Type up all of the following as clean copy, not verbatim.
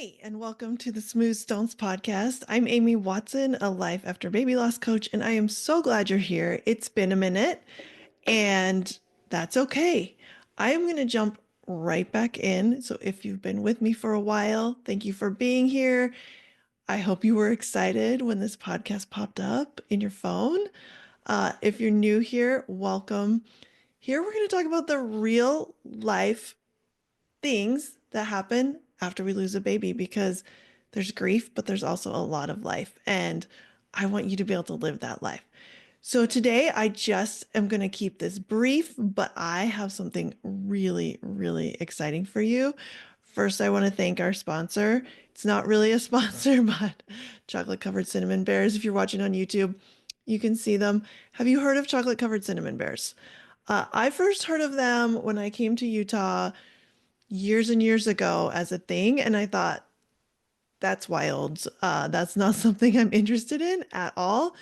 Hey, and welcome to the Smooth Stones podcast. I'm Amy Watson, a life after baby loss coach, and I am so glad you're here. It's been a minute, and that's okay. I am going to jump right back in. So if you've been with me for a while, thank you for being here. I hope you were excited when this podcast popped up in your phone. If you're new here, welcome. Here we're going to talk about the real life things that happen after we lose a baby because there's grief, but there's also a lot of life. And I want you to be able to live that life. So today I just am going to keep this brief, but I have something really, really exciting for you. First, I want to thank our sponsor. It's not really a sponsor, but chocolate covered cinnamon bears. If you're watching on YouTube, you can see them. Have you heard of chocolate covered cinnamon bears? I first heard of them when I came to Utah years and years ago as a thing. And I thought, that's wild. That's not something I'm interested in at all.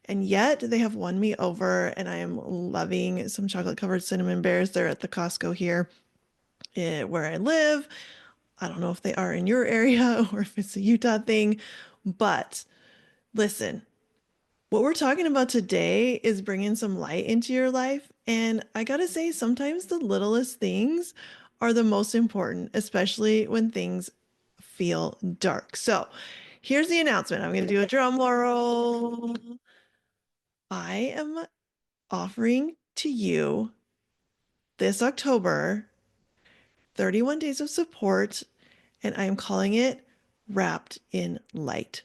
And yet they have won me over, and I am loving some chocolate covered cinnamon bears. They're at the Costco here where I live. I don't know if they are in your area or if it's a Utah thing, but listen, what we're talking about today is bringing some light into your life. And I gotta say, sometimes the littlest things are the most important, especially when things feel dark. So here's the announcement. I'm gonna do a drum roll. I am offering to you this October 31 days of support, and I am calling it Wrapped in Light.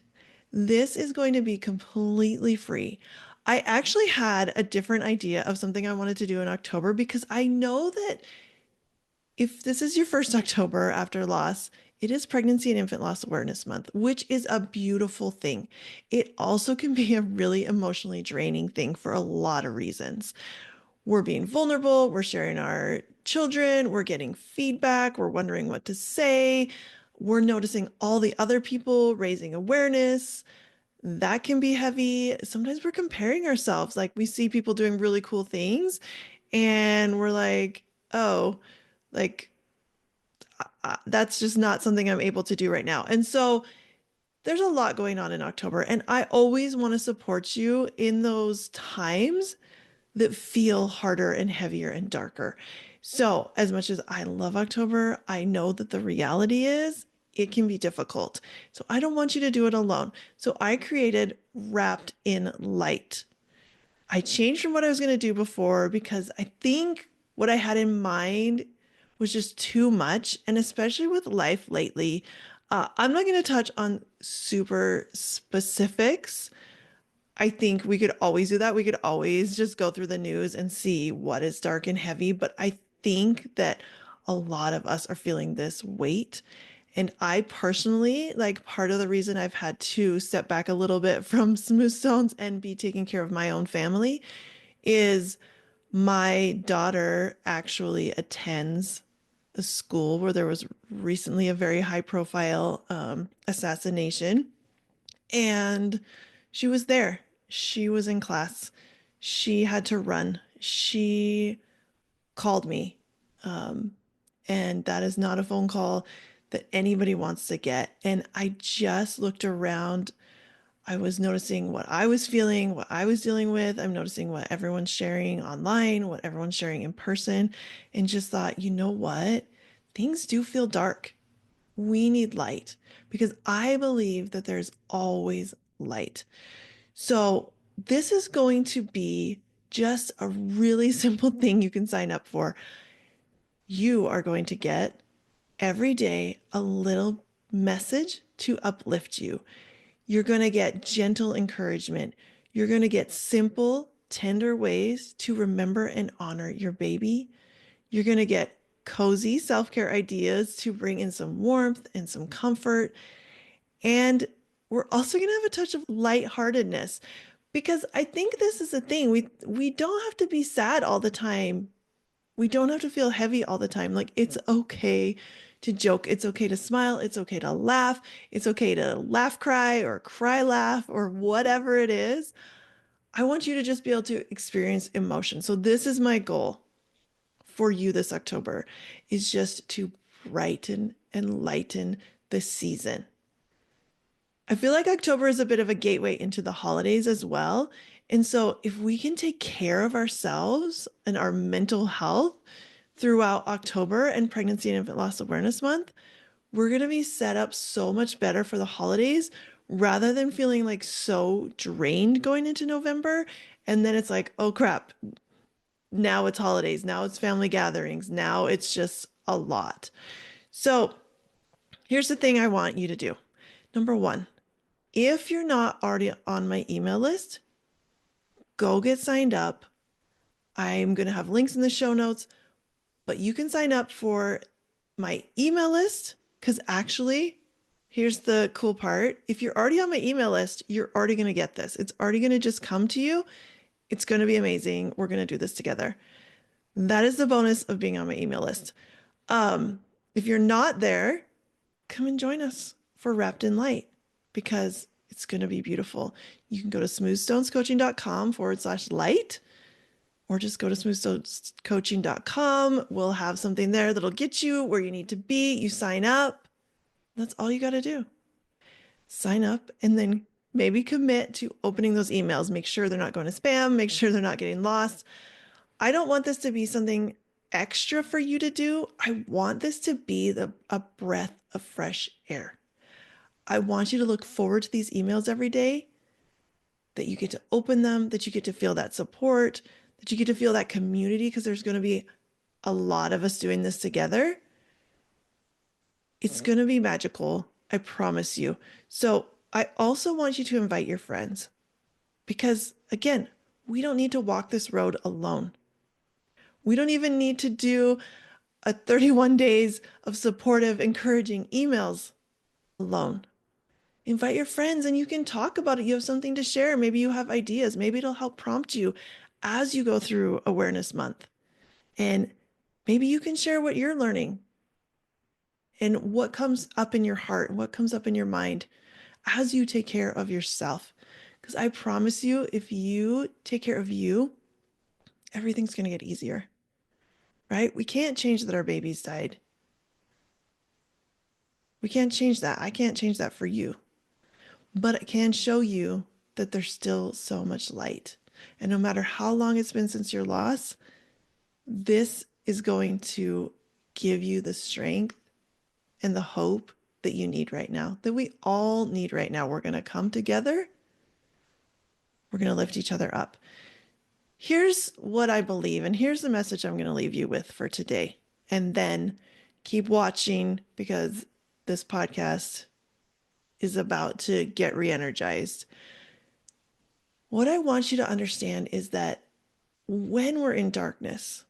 This is going to be completely free. I actually had a different idea of something I wanted to do in October because I know that if this is your first October after loss, it is Pregnancy and Infant Loss Awareness Month, which is a beautiful thing. It also can be a really emotionally draining thing for a lot of reasons. We're being vulnerable, we're sharing our children, we're getting feedback, we're wondering what to say, we're noticing all the other people raising awareness. That can be heavy. Sometimes we're comparing ourselves. Like we see people doing really cool things and we're like, oh, like that's just not something I'm able to do right now. And so there's a lot going on in October, and I always want to support you in those times that feel harder and heavier and darker. So, as much as I love October, I know that the reality is it can be difficult. So, I don't want you to do it alone. So, I created Wrapped in Light. I changed from what I was going to do before because I think what I had in mind was just too much. And especially with life lately, I'm not going to touch on super specifics. I think we could always do that. We could always just go through the news and see what is dark and heavy. But I think that a lot of us are feeling this weight. And I personally, like part of the reason I've had to step back a little bit from Smooth Stones and be taking care of my own family is my daughter actually attends a school where there was recently a very high profile assassination. And she was there. She was in class. She had to run. She called me. Um, and that is not a phone call that anybody wants to get. And I just looked around. I was noticing what I was feeling, what I was dealing with. I'm noticing what everyone's sharing online, what everyone's sharing in person, and just thought, you know what? Things do feel dark. We need light because I believe that there's always light. So, this is going to be just a really simple thing you can sign up for. You are going to get every day a little message to uplift you. You're going to get gentle encouragement. You're going to get simple, tender ways to remember and honor your baby. You're going to get cozy self care ideas to bring in some warmth and some comfort. And we're also going to have a touch of lightheartedness because I think this is the thing. We don't have to be sad all the time. We don't have to feel heavy all the time. Like it's okay to joke. It's okay to smile. It's okay to laugh. It's okay to laugh, cry, or cry, laugh, or whatever it is. I want you to just be able to experience emotion. So this is my goal for you this October is just to brighten and lighten this season. I feel like October is a bit of a gateway into the holidays as well. And so if we can take care of ourselves and our mental health throughout October and Pregnancy and Infant Loss Awareness Month, we're going to be set up so much better for the holidays rather than feeling like so drained going into November. And then it's like, oh crap, now it's holidays, now it's family gatherings, now it's just a lot. So here's the thing I want you to do. Number one, if you're not already on my email list, go get signed up. I'm going to have links in the show notes, but you can sign up for my email list because actually, here's the cool part. If you're already on my email list, you're already going to get this. It's already going to just come to you. It's going to be amazing. We're going to do this together. That is the bonus of being on my email list. If you're not there, come and join us for Wrapped in Light because it's going to be beautiful. You can go to smoothstonescoaching.com/light or just go to smoothstonescoaching.com. We'll have something there that'll get you where you need to be. You sign up. That's all you got to do. Sign up and then maybe commit to opening those emails. Make sure they're not going to spam. Make sure they're not getting lost. I don't want this to be something extra for you to do. I want this to be a breath of fresh air. I want you to look forward to these emails every day, that you get to open them, that you get to feel that support, that you get to feel that community because there's going to be a lot of us doing this together. It's going to be magical. I promise you. So I also want you to invite your friends because, again, we don't need to walk this road alone. We don't even need to do a 31 days of supportive, encouraging emails alone. Invite your friends and you can talk about it. You have something to share. Maybe you have ideas. Maybe it'll help prompt you as you go through Awareness Month. And maybe you can share what you're learning and what comes up in your heart, what comes up in your mind as you take care of yourself. Because I promise you, if you take care of you, everything's going to get easier, right? We can't change that our babies died. We can't change that. I can't change that for you. But it can show you that there's still so much light. And no matter how long it's been since your loss, this is going to give you the strength and the hope that you need right now, that we all need right now. We're going to come together. We're going to lift each other up. Here's what I believe, and here's the message I'm going to leave you with for today. And then keep watching because this podcast is about to get re-energized. What I want you to understand is that when we're in darkness,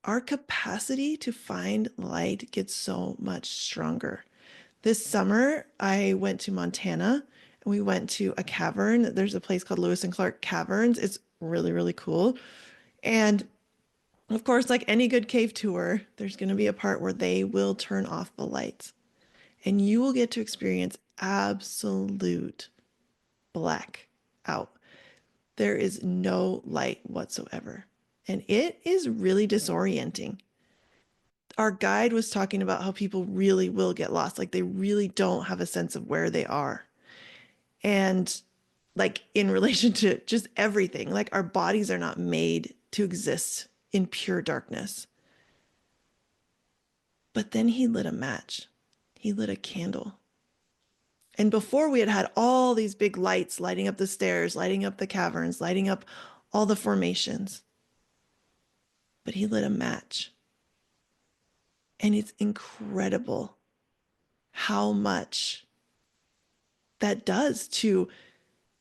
our capacity to find light gets so much stronger. This summer, I went to Montana and we went to a cavern. There's a place called Lewis and Clark Caverns. It's really, really cool. And of course, like any good cave tour, there's going to be a part where they will turn off the lights and you will get to experience absolute blackout. There is no light whatsoever. And it is really disorienting. Our guide was talking about how people really will get lost. Like they really don't have a sense of where they are. And like in relation to just everything, like our bodies are not made to exist in pure darkness. But then he lit a match. He lit a candle. And before we had all these big lights lighting up the stairs, lighting up the caverns, lighting up all the formations. But he lit a match. And it's incredible how much that does to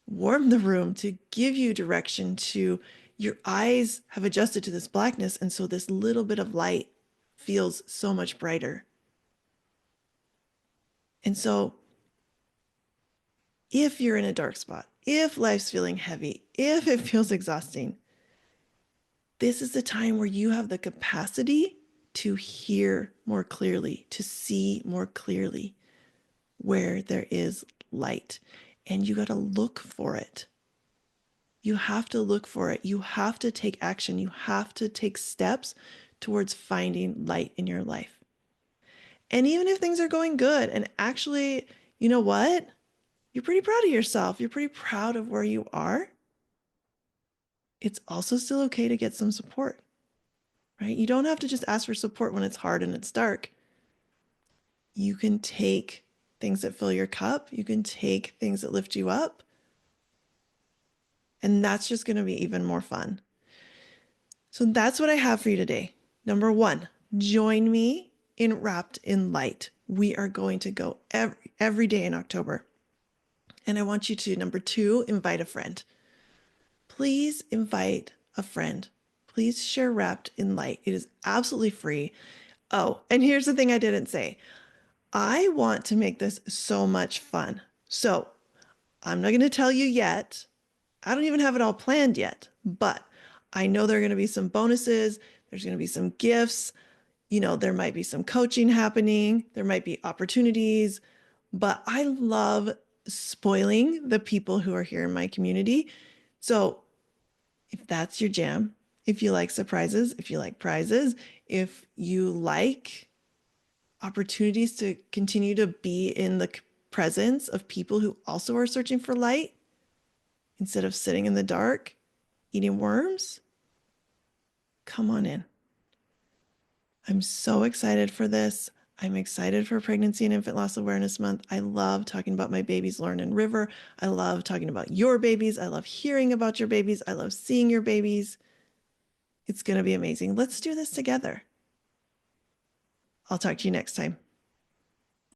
warm the room, to give you direction, to your eyes have adjusted to this blackness. And so this little bit of light feels so much brighter. And so if you're in a dark spot, if life's feeling heavy, if it feels exhausting, this is the time where you have the capacity to hear more clearly, to see more clearly where there is light. And you got to look for it. You have to look for it. You have to take action. You have to take steps towards finding light in your life. And even if things are going good, and actually, you know what? You're pretty proud of yourself. You're pretty proud of where you are. It's also still okay to get some support, right? You don't have to just ask for support when it's hard and it's dark. You can take things that fill your cup. You can take things that lift you up. And that's just going to be even more fun. So that's what I have for you today. Number one, join me in Wrapped in Light. We are going to go every day in October. And I want you to, number two, invite a friend. Please invite a friend. Please share Wrapped in Light. It is absolutely free. Oh, and here's the thing I didn't say. I want to make this so much fun. So I'm not going to tell you yet. I don't even have it all planned yet, but I know there are going to be some bonuses. There's going to be some gifts. There might be some coaching happening. There might be opportunities, but I love spoiling the people who are here in my community. So if that's your jam, if you like surprises, if you like prizes, if you like opportunities to continue to be in the presence of people who also are searching for light instead of sitting in the dark, eating worms, come on in. I'm so excited for this. I'm excited for Pregnancy and Infant Loss Awareness Month. I love talking about my babies, Lauren and River. I love talking about your babies. I love hearing about your babies. I love seeing your babies. It's going to be amazing. Let's do this together. I'll talk to you next time.